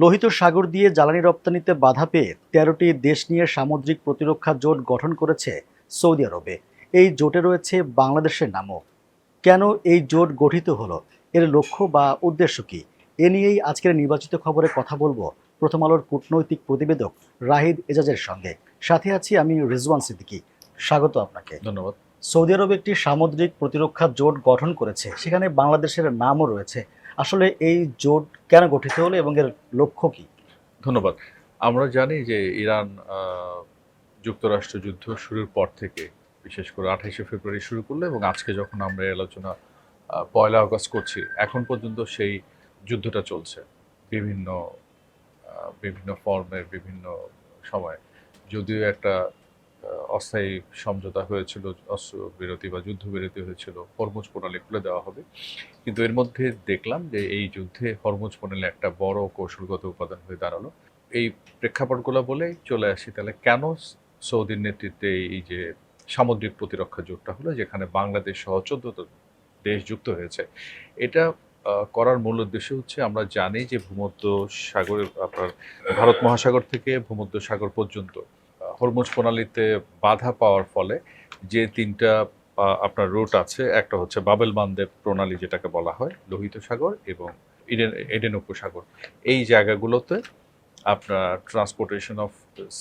লোহিত সাগর দিয়ে জ্বালানি রপ্তানিতে বাধা পেয়ে ১৩টি দেশ নিয়ে সামুদ্রিক প্রতিরক্ষা জোট গঠন করেছে সৌদি আরবে। এই জোটে রয়েছে বাংলাদেশের নামও। কেন এই জোট গঠিত হলো, এর লক্ষ্য বা উদ্দেশ্য কি, এ নিয়েই আজকের নির্বাচিত খবরে কথা বলবো প্রথম আলোর কূটনৈতিক প্রতিবেদক রাহিদ এজাজের সঙ্গে। সাথে আছি আমি রিজওয়ান সিদ্দিকী। স্বাগত আপনাকে। ধন্যবাদ। সৌদি আরব একটি সামুদ্রিক প্রতিরক্ষা জোট গঠন করেছে, সেখানে বাংলাদেশের নামও রয়েছে। আসলে এই জোট কেন গঠিত হলো এবং এর লক্ষ্য কি? ধন্যবাদ। আমরা জানি যে ইরান যুক্তরাষ্ট্র যুদ্ধ শুরুর পর থেকে, বিশেষ করে ২৮শে ফেব্রুয়ারি শুরু করলো এবং আজকে যখন আমরা এই আলোচনা ১লা আগস্ট করছি, এখন পর্যন্ত সেই যুদ্ধটা চলছে। বিভিন্ন বিভিন্ন ফর্মের বিভিন্ন সময়। যদিও একটা অস্থায়ী সমঝোতা হয়েছিল, অস্ত্রবিরতি বা যুদ্ধবিরতি হয়েছিল, হরমুজ প্রণালী খুলে দেওয়া হবে। কিন্তু এর মধ্যে দেখলাম যে এই যুদ্ধে হরমুজ প্রণালী একটা বড় কৌশলগত উপাদান হয়ে দাঁড়ালো। এই প্রেক্ষাপটগুলো বলেই চলে আসি, তাহলে কেন সৌদির নেতৃত্বে এই যে সামুদ্রিক প্রতিরক্ষা জোটটা হলো, যেখানে বাংলাদেশ সহ ১৪টা দেশ যুক্ত হয়েছে। এটা করার মূল উদ্দেশ্য হচ্ছে, আমরা জানি যে ভূমধ্য সাগরের আপনার ভারত মহাসাগর থেকে ভূমধ্য সাগর পর্যন্ত হরমুজ প্রণালীতে বাধা পাওয়ার ফলে যে ৩টা আপনার রুট আছে, একটা হচ্ছে বাবেল মানদেব প্রণালী যেটাকে বলা হয়, লোহিত সাগর এবং এডেন উপসাগর। এই জায়গাগুলোতে আপনার transportation of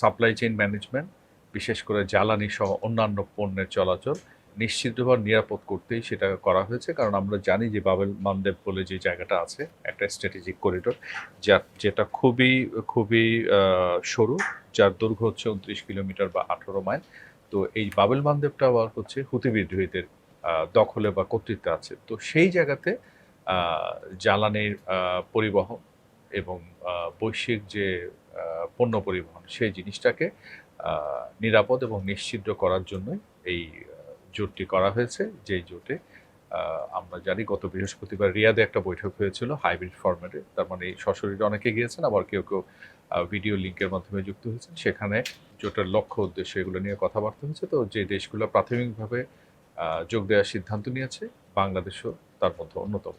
supply chain management, বিশেষ করে জ্বালানি সহ অন্যান্য পণ্যের চলাচল নিশ্চিতভাবে নিরাপদ করতেই সেটা করা হয়েছে। কারণ আমরা জানি যে বাবেল মানদেব বলে যে জায়গাটা আছে, একটা স্ট্র্যাটেজিক করিডোর, যেটা খুবই খুবই সরু, যার দৈর্ঘ্য হচ্ছে ২৯ কিলোমিটার বা ১৮ মাইল। তো এই বাবেল মানদেবটা আবার হচ্ছে হুতি বিদ্রোহীদের দখলে বা কর্তৃত্বে আছে। তো সেই জায়গাতে জ্বালানির পরিবহন এবং বৈশ্বিক যে পণ্য পরিবহন, সেই জিনিসটাকে নিরাপদ এবং নিশ্চিত করার জন্যই এই জোটটি করা হয়েছে। যেই জোটে আমরা জানি গত বৃহস্পতিবার রিয়াদে একটা বৈঠক হয়েছিল হাইব্রিড ফরম্যাটে। তার মানে সশরীরে অনেকে গিয়েছেন, আবার কেউ কেউ ভিডিও লিঙ্কের মাধ্যমে যুক্ত হয়েছেন। সেখানে জোটের লক্ষ্য উদ্দেশ্য এগুলো নিয়ে কথাবার্তা হয়েছে। তো যে দেশগুলো প্রাথমিকভাবে যোগ দেওয়ার সিদ্ধান্ত নিয়েছে, বাংলাদেশও তার মধ্যে অন্যতম।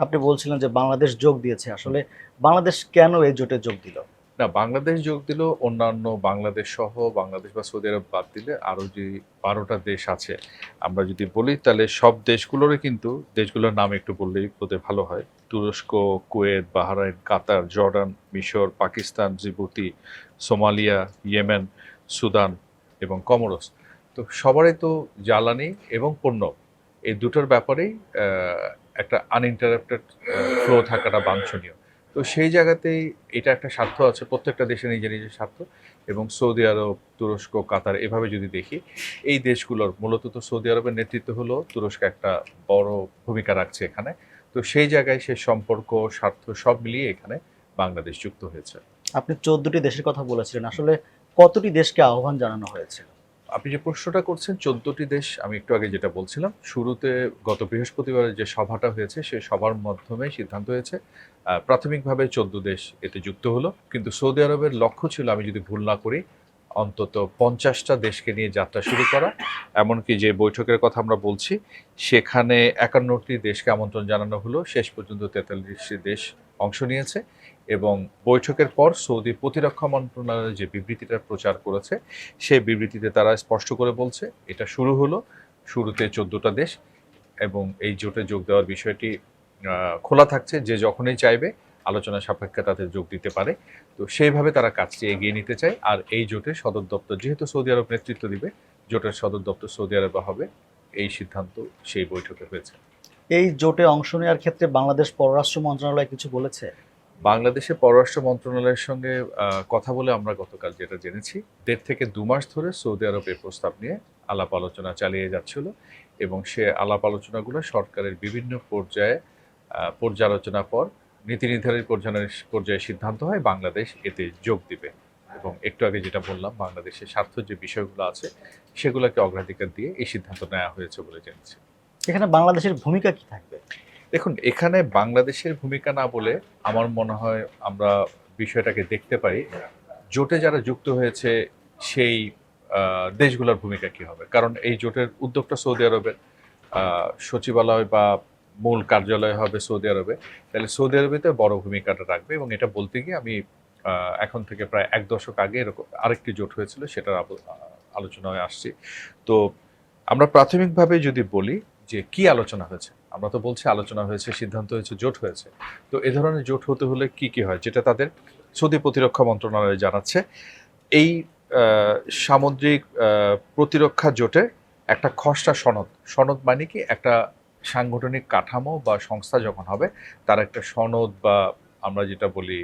আপনি বলছিলেন যে বাংলাদেশ যোগ দিয়েছে, আসলে বাংলাদেশ কেন এই জোটে যোগ দিল? না, বাংলাদেশ যোগ দিল, অন্যান্য বাংলাদেশ সহ বাংলাদেশ বা সৌদি আরব বাদ দিলে আরও যে ১২টা দেশ আছে, আমরা যদি বলি তাহলে সব দেশগুলোরই কিন্তু, দেশগুলোর নাম একটু বললেই বোধহয় ভালো হয়। তুরস্ক, কুয়েত, বাহরাইন, কাতার, জর্ডান, মিশর, Pakistan, Djibouti, Somalia, Yemen, Sudan এবং কমোরস। তো সবারই তো জ্বালানি এবং পণ্য, এই দুটোর ব্যাপারেই একটা আনইন্টারাপ্টেড ফ্লো থাকাটা বাঞ্ছনীয়। তো সেই জায়গাতেই এটা একটা স্বার্থ আছে, প্রত্যেকটা দেশে নিজের নিজের স্বার্থ। এবং সৌদি আরব, তুরস্ক, কাতার এভাবে যদি দেখি, এই দেশগুলোর মূলত তো সৌদি আরবের নেতৃত্ব হলো, তুরস্ক একটা বড় ভূমিকা রাখছে এখানে। তো সেই জায়গায় সে সম্পর্ক, স্বার্থ সব মিলিয়ে এখানে বাংলাদেশ যুক্ত হয়েছে। আপনি ১৪টি দেশের কথা বলেছিলেন, আসলে কতটি দেশকে আহ্বান জানানো হয়েছে? আপনি যে প্রশ্নটা করছেন, ১৪টি দেশ, আমি একটু আগে যেটা বলছিলাম, শুরুতে গত বৃহস্পতিবারে যে সভাটা হয়েছে, সেই সভার মাধ্যমে সিদ্ধান্ত হয়েছে প্রাথমিকভাবে ১৪ দেশ এতে যুক্ত হলো। কিন্তু সৌদি আরবের লক্ষ্য ছিল, আমি যদি ভুল না করি, অন্তত ৫০টা দেশকে নিয়ে যাত্রা শুরু করা। এমনকি যে বৈঠকের কথা আমরা বলছি, সেখানে ৫১টি দেশকে আমন্ত্রণ জানানো হলো। শেষ পর্যন্ত ৪৩টি দেশ অংশ নিয়েছে। এবং বৈঠকের পর সৌদি প্রতিরক্ষা মন্ত্রণালয় যে বিবৃতিটা প্রচার করেছে, সেই বিবৃতিতে তারা স্পষ্ট করে বলছে, এটা শুরু হলো, শুরুতে ১৪টা দেশ, এবং এই জোটে যোগ দেওয়ার বিষয়টি খোলা থাকছে, যে যখনই চাইবে আলোচনা সাপেক্ষে তাতে যোগ দিতে পারে। তো সেইভাবে তারা কাজটি এগিয়ে নিতে চায়। আর এই জোটের সদর দপ্তর যেহেতু সৌদি আরব নেতৃত্ব দিবে, জোটের সদর দপ্তর সৌদি আরবে হবে, এই সিদ্ধান্ত সেই বৈঠকে হয়েছে। এই জোটে অংশ নেওয়ার ক্ষেত্রে বাংলাদেশ পররাষ্ট্র মন্ত্রণালয় কিছু বলেছে? বাংলাদেশের পররাষ্ট্র মন্ত্রণালয়ের সঙ্গে কথা বলে আমরা গতকাল যেটা জেনেছি, ১.৫ থেকে ২ মাস ধরে সৌদি আরব এই প্রস্তাব নিয়ে আলাপ আলোচনা চালিয়ে যাচ্ছিল। এবং সে আলাপ আলোচনাগুলো সরকারের বিভিন্ন পর্যালোচনার পর নীতি নির্ধারণী পর্যায়ে সিদ্ধান্ত হয় বাংলাদেশ এতে যোগ দিবে। এবং একটু আগে যেটা বললাম, বাংলাদেশের স্বার্থ যে বিষয়গুলো আছে, সেগুলোকে অগ্রাধিকার দিয়ে এই সিদ্ধান্ত নেওয়া হয়েছে বলে জেনেছি। এখানে বাংলাদেশের ভূমিকা কি থাকবে? দেখুন, এখানে বাংলাদেশের ভূমিকা না বলে আমার মনে হয় আমরা বিষয়টাকে দেখতে পারি, জোটে যারা যুক্ত হয়েছে সেই দেশগুলোর ভূমিকা কি হবে। কারণ এই জোটের উদ্যোগটা সৌদি আরবের সচিবালয় বা মূল কার্যালয় হবে সৌদি আরবে, তাহলে সৌদি আরবেতে বড় ভূমিকাটা রাখবে। এবং এটা বলতে গিয়ে আমি এখন থেকে প্রায় ১ দশক আগে এরকম আরেকটি জোট হয়েছিল, সেটার আলোচনায় আসছি। তো আমরা প্রাথমিকভাবে যদি বলি যে কি আলোচনা হয়েছে, আমরা তো বলছি আলোচনা হয়েছে, সিদ্ধান্ত হয়েছে, জোট হয়েছে। তো এ ধরনের জোট হতে হলে কি কি হয়, যেটা তাদের সৌদি প্রতিরক্ষা মন্ত্রণালয় জানাচ্ছে, এই সামুদ্রিক প্রতিরক্ষা জোটের একটা খসড়া সনদ, সনদ মানে কি একটা সাংগঠনিক কাঠামো বা সংস্থা যখন হবে, তার একটা সনদ বা আমরা যেটা বলি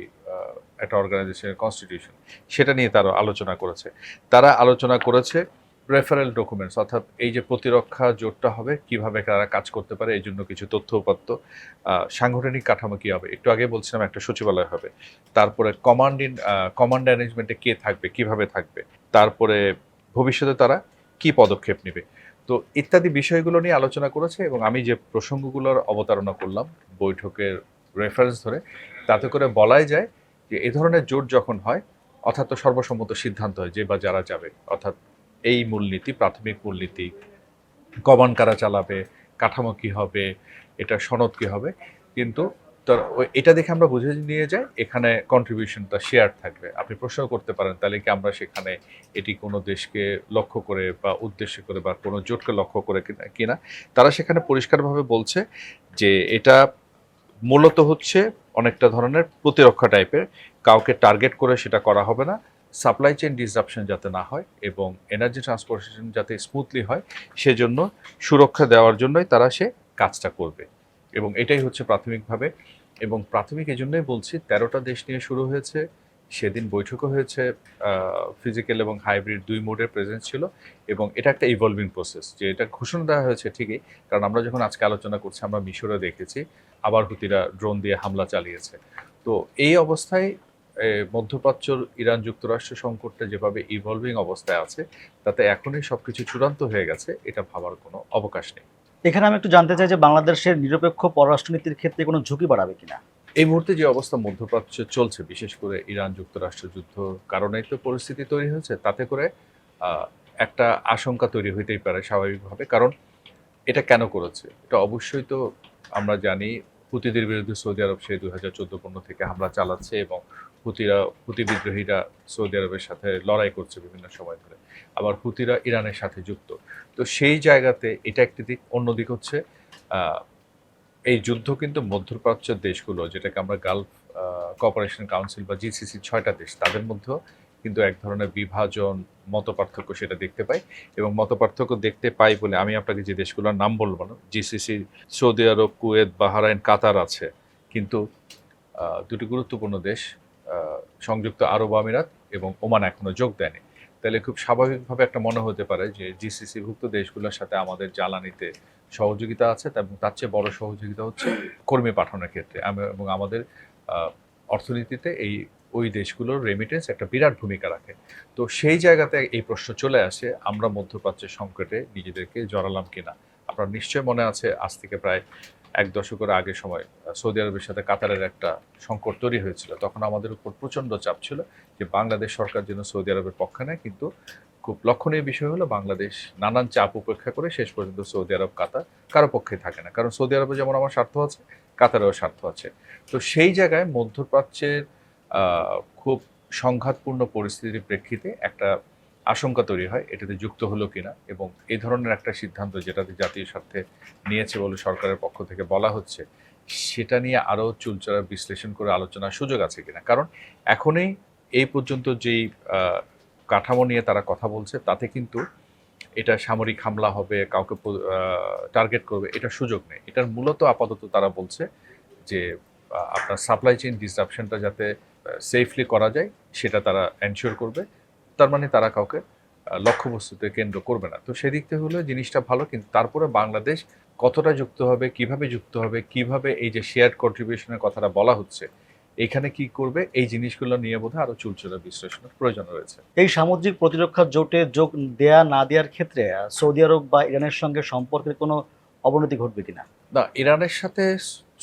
একটা অর্গানাইজেশনের কনস্টিটিউশন, সেটা নিয়ে তারা আলোচনা করেছে। তারা আলোচনা করেছে রেফারেল ডকুমেন্টস, অর্থাৎ এই যে প্রতিরক্ষা জোটটা হবে কিভাবে তারা কাজ করতে পারে, এই জন্য কিছু তথ্য উপাত্ত, সাংগঠনিক কাঠামো কি হবে, একটু আগে বলছিলাম একটা সচিবালয় হবে, তারপরে কমান্ড ম্যানেজমেন্টে কে থাকবে, কিভাবে থাকবে, তারপরে ভবিষ্যতে তারা কি পদক্ষেপ নেবে, তো ইত্যাদি বিষয়গুলো নিয়ে আলোচনা করেছে। এবং আমি যে প্রসঙ্গগুলোর অবতারণা করলাম বৈঠকের রেফারেন্স ধরে, তাতে করে বলাই যায় যে এ ধরনের জোট যখন হয়, অর্থাৎ তো সর্বসম্মত সিদ্ধান্ত হয় যে বা যারা যাবে, অর্থাৎ এই মূলনীতি, প্রাথমিক মূলনীতি, কমান কারা চালাবে, কাঠামো কি হবে, এটা সনদ কি হবে, কিন্তু এটা দেখে আমরা বুঝে নিয়ে যাই এখানে কন্ট্রিবিউশনটা শেয়ার থাকবে। আপনি প্রশ্ন করতে পারেন তাহলে কি আমরা সেখানে এটি কোনো দেশকে লক্ষ্য করে বা উদ্দেশ্য করে বা কোনো জোটকে লক্ষ্য করে কিনা, তারা সেখানে পরিষ্কারভাবে বলছে যে এটা মূলত হচ্ছে অনেকটা ধরনের প্রতিরক্ষা টাইপের, কাউকে টার্গেট করে সেটা করা হবে না, সাপ্লাই চেইন ডিসরাপশন যাতে না হয় এবং এনার্জি ট্রান্সপোর্টেশন যাতে স্মুথলি হয়, সেজন্য সুরক্ষা দেওয়ার জন্যই তারা সে কাজটা করবে। এবং এটাই হচ্ছে প্রাথমিকভাবে, এবং প্রাথমিক এই জন্যই বলছি ১৩টা দেশ নিয়ে শুরু হয়েছে, সেদিন বৈঠকও হয়েছে, ফিজিক্যাল এবং হাইব্রিড ২ মোডের প্রেজেন্স ছিল, এবং এটা একটা ইভলভিং প্রসেস, যে এটা ঘোষণা দেওয়া হয়েছে ঠিকই, কারণ আমরা যখন আজকে আলোচনা করছি আমরা মিশরে দেখেছি আবার হুতিরা ড্রোন দিয়ে হামলা চালিয়েছে। তো এই অবস্থায় মধ্যপ্রাচ্যর ইরান যুক্তরাষ্ট্র সংকটটা যেভাবে ইভলভিং অবস্থায় আছে, তাতে এখনই সবকিছু চূড়ান্ত হয়ে গেছে, এটা ভাবার কোনো অবকাশ নেই। এখানে আমি একটু জানতে চাই যে বাংলাদেশের নিরপেক্ষ পররাষ্ট্রনীতির ক্ষেত্রে কোনো ঝুঁকি বাড়াবে কিনা? এই মুহূর্তে যে অবস্থা মধ্যপ্রাচ্যে চলছে, বিশেষ করে ইরান যুক্তরাষ্ট্র যুদ্ধ কারণেই তো পরিস্থিতি তৈরি হয়েছে, তাতে করে একটা আশঙ্কা তৈরি হইতেই পারে স্বাভাবিকভাবে। কারণ এটা কেন করেছে, এটা অবশ্যই তো আমরা জানি হুতিদের বিরুদ্ধে সৌদি আরব সেই 2014-15 থেকে হামলা চালাচ্ছে, এবং হুতি বিদ্রোহীরা সৌদি আরবের সাথে লড়াই করছে বিভিন্ন সময় ধরে, আবার হুতিরা ইরানের সাথে যুক্ত। তো সেই জায়গাতে এটা একটি দিক, অন্য দিক হচ্ছে এই যুদ্ধ কিন্তু মধ্যপ্রাচ্যের দেশগুলো, যেটাকে আমরা গালফ কোঅপারেশন কাউন্সিল বা জিসিসি 6টা দেশ, তাদের মধ্যেও কিন্তু এক ধরনের বিভাজন, মতপার্থক্য সেটা দেখতে পাই। এবং মতপার্থক্য দেখতে পাই বলে আমি আপনাকে যে দেশগুলোর নাম বলবো না, জিসিসি সৌদি আরব, কুয়েত, বাহরাইন, কাতার আছে, কিন্তু দুটি গুরুত্বপূর্ণ দেশ সংযুক্ত আরব আমিরাত এবং ওমান এখনো যোগ দেয়নি। তাহলে খুব স্বাভাবিকভাবে একটা মনে হতে পারে যে জিসিসিভুক্ত দেশগুলোর সাথে আমাদের জ্বালানিতে সহযোগিতা আছে, এবং তার চেয়ে বড় সহযোগিতা হচ্ছে কর্মী পাঠানোর ক্ষেত্রে, এবং আমাদের অর্থনীতিতে ওই দেশগুলোর রেমিটেন্স একটা বিরাট ভূমিকা রাখে। তো সেই জায়গাতে এই প্রশ্ন চলে আসে, আমরা মধ্যপ্রাচ্যের সংকটে নিজেদেরকে জড়ালাম কিনা। আপনার নিশ্চয় মনে আছে আজ থেকে প্রায় ১ দশকের আগের সময় সৌদি আরবের সাথে কাতারের একটা সংকট তৈরি হয়েছিল, তখন আমাদের উপর প্রচণ্ড চাপ ছিল যে বাংলাদেশ সরকার যেন সৌদি আরবের পক্ষে নেয়, কিন্তু খুব লক্ষণীয় বিষয় হলো বাংলাদেশ নানান চাপ উপেক্ষা করে শেষ পর্যন্ত সৌদি আরব, কাতার কারো পক্ষে থাকে না, কারণ সৌদি আরবে যেমন আমার স্বার্থ আছে, কাতারেও স্বার্থ আছে। তো সেই জায়গায় মধ্যপ্রাচ্যের খুব সংঘাতপূর্ণ পরিস্থিতির প্রেক্ষিতে একটা আশঙ্কা তৈরি হয় এটাতে যুক্ত হলো কিনা, এবং এই ধরনের একটা সিদ্ধান্ত যেটাতে জাতীয় স্বার্থে নিয়েছে বলে সরকারের পক্ষ থেকে বলা হচ্ছে, সেটা নিয়ে আরও চুলচেরা বিশ্লেষণ করে আলোচনার সুযোগ আছে কিনা। কারণ এখনই এই পর্যন্ত যেই কাঠামো নিয়ে তারা কথা বলছে, তাতে কিন্তু এটা সামরিক হামলা হবে, কাউকে টার্গেট করবে, এটা সুযোগ নেই। এটার মূলত আপাতত তারা বলছে যে আপনার সাপ্লাই চেইন ডিসরাপশনটা যাতে সেফলি করা যায় সেটা তারা এনশিওর করবে, তার মানে তারা কাউকে লক্ষ্যবস্তুতে কেন্দ্র করবে না। তো সেদিক থেকে হলে জিনিসটা ভালো, কিন্তু তারপরে বাংলাদেশ কতটা যুক্ত হবে, কিভাবে এই যে শেয়ার্ড কন্ট্রিবিউশনের কথাটা বলা হচ্ছে, এখানে কি করবে, এই জিনিসগুলো নিয়ে বোধহয় আরও চুলচেরা বিশ্লেষণের প্রয়োজন রয়েছে। এই সামুদ্রিক প্রতিরক্ষা জোটে যোগ দেয়া না দেওয়ার ক্ষেত্রে সৌদি আরব বা ইরানের সঙ্গে সম্পর্কের কোনো অবনতি ঘটবে কিনা? না, ইরানের সাথে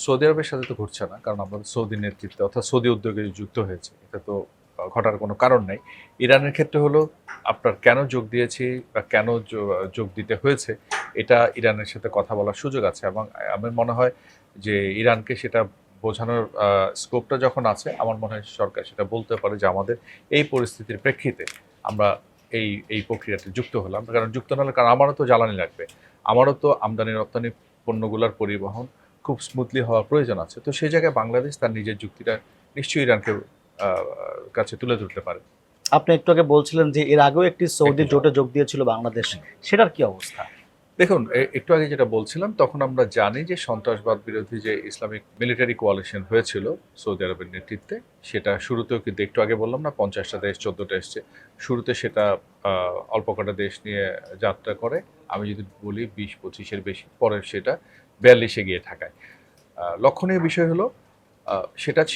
সৌদি আরবের সাথে তো ঘটছে না, কারণ আমাদের সৌদি নেতৃত্বে অর্থাৎ সৌদি উদ্যোগে যুক্ত হয়েছে, এটা তো ঘটার কোনো কারণ নেই। ইরানের ক্ষেত্রে হলো আপনার কেন যোগ দিয়েছি বা কেন যোগ দিতে হয়েছে, এটা ইরানের সাথে কথা বলার সুযোগ আছে, এবং আমার মনে হয় যে ইরানকে সেটা বোঝানোর স্কোপটা যখন আছে, আমার মনে হয় সরকার সেটা বলতে পারে যে আমাদের এই পরিস্থিতির প্রেক্ষিতে আমরা এই প্রক্রিয়াতে যুক্ত হলাম। কারণ যুক্ত না হলে, কারণ আমারও তো জ্বালানি লাগবে, আমারও তো আমদানি রপ্তানি পণ্যগুলোর পরিবহন খুব স্মুথলি হওয়ার প্রয়োজন আছে। তো সেই জায়গায় বাংলাদেশ তার নিজের যুক্তিটা নিশ্চয়ই ইরানকে কাছে তুলে ধরতে পারে। আপনি একটু আগে বলছিলেন যে এর আগেও একটি সৌদি একটি জোটে যোগ দিয়েছিল বাংলাদেশ, সেটার কি অবস্থা? দেখুন, একটু আগে যেটা বলছিলাম, তখন আমরা জানি যে সন্ত্রাসবাদ বিরোধী যে ইসলামিক মিলিটারি কোয়ালিশন হয়েছিল সৌদি আরবের নেতৃত্বে, সেটা শুরুতেও কিন্তু একটু আগে বললাম না 50টা দেশ 14টা এসছে, শুরুতে সেটা অল্প কটা দেশ নিয়ে যাত্রা করে, আমি যদি বলি 20-25-এর বেশি, পরে সেটা 42-এ গিয়ে ঠাকায়। লক্ষণীয় বিষয় হলো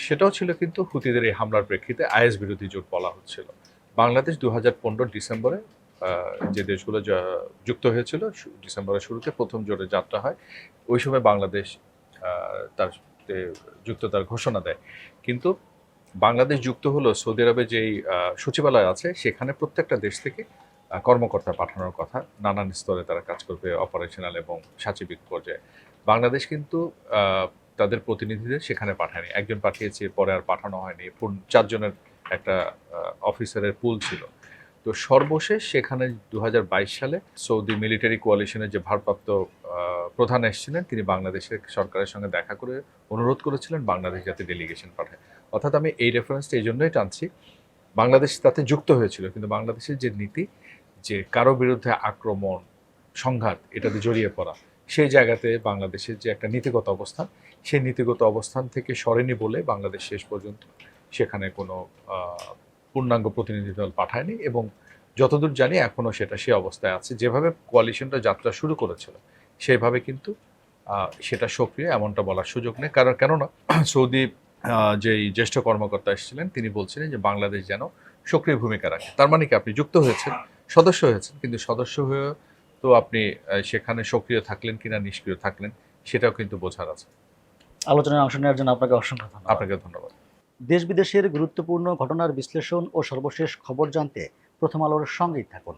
সেটাও ছিল কিন্তু হুতিদের এই হামলার প্রেক্ষিতে আইএস বিরোধী জোট বলা হচ্ছিল। বাংলাদেশ 2015 ডিসেম্বরে যে দেশগুলো যুক্ত হয়েছিল, ডিসেম্বরের শুরুতে প্রথম জোটে যাত্রা হয়, ওই সময় বাংলাদেশ তার যুক্ততার ঘোষণা দেয়। কিন্তু বাংলাদেশ যুক্ত হলো সৌদি আরবে যেই সচিবালয় আছে, সেখানে প্রত্যেকটা দেশ থেকে কর্মকর্তা পাঠানোর কথা, নানান স্তরে তারা কাজ করবে, অপারেশনাল এবং সাচিবিক পর্যায়ে। বাংলাদেশ কিন্তু তাদের প্রতিনিধিদের সেখানে পাঠায়নি, একজন পাঠিয়েছে, পরে আর পাঠানো হয়নি। 4 জনের একটা অফিসারের পুল ছিল। তো সর্বশেষ সেখানে 2022 সালে সৌদি মিলিটারি কোয়ালিশনের যে ভারপ্রাপ্ত প্রধান এসেছিলেন, তিনি বাংলাদেশের সরকারের সঙ্গে দেখা করে অনুরোধ করেছিলেন বাংলাদেশ যাতে ডেলিগেশন পাঠায়। অর্থাৎ আমি এই রেফারেন্সটা এই জন্যই টানছি, বাংলাদেশ তাতে যুক্ত হয়েছিল, কিন্তু বাংলাদেশের যে নীতি, যে কারো বিরুদ্ধে আক্রমণ, সংঘাত, এটাতে জড়িয়ে পড়া, সেই জায়গাতে বাংলাদেশের যে একটা নীতিগত অবস্থান, সেই নীতিগত অবস্থান থেকে সরেনি বলে বাংলাদেশ শেষ পর্যন্ত সেখানে কোনো পূর্ণাঙ্গ প্রতিনিধি দল পাঠায়নি, এবং যতদূর জানি এখনও সেটা সে অবস্থায় আছে। যেভাবে কোয়ালিশনটা যাত্রা শুরু করেছিল, সেইভাবে কিন্তু সেটা সক্রিয় এমনটা বলার সুযোগ নেই। কেননা সৌদি যেই জ্যেষ্ঠ কর্মকর্তা এসেছিলেন, তিনি বলছিলেন যে বাংলাদেশ যেন সক্রিয় ভূমিকা রাখে। তার মানে কি, আপনি যুক্ত হয়েছেন, সদস্য হয়েছেন, কিন্তু সদস্য হয়ে তো আপনি সেখানে সক্রিয় থাকলেন কিনা নিষ্ক্রিয় থাকলেন, সেটাও কিন্তু বোঝার আছে। আলোচনায় অংশ নেওয়ার জন্য আপনাকে অসংখ্য ধন্যবাদ। আপনাকে ধন্যবাদ। দেশ বিদেশের গুরুত্বপূর্ণ ঘটনার বিশ্লেষণ ও সর্বশেষ খবর জানতে প্রথম আলোর সঙ্গেই থাকুন।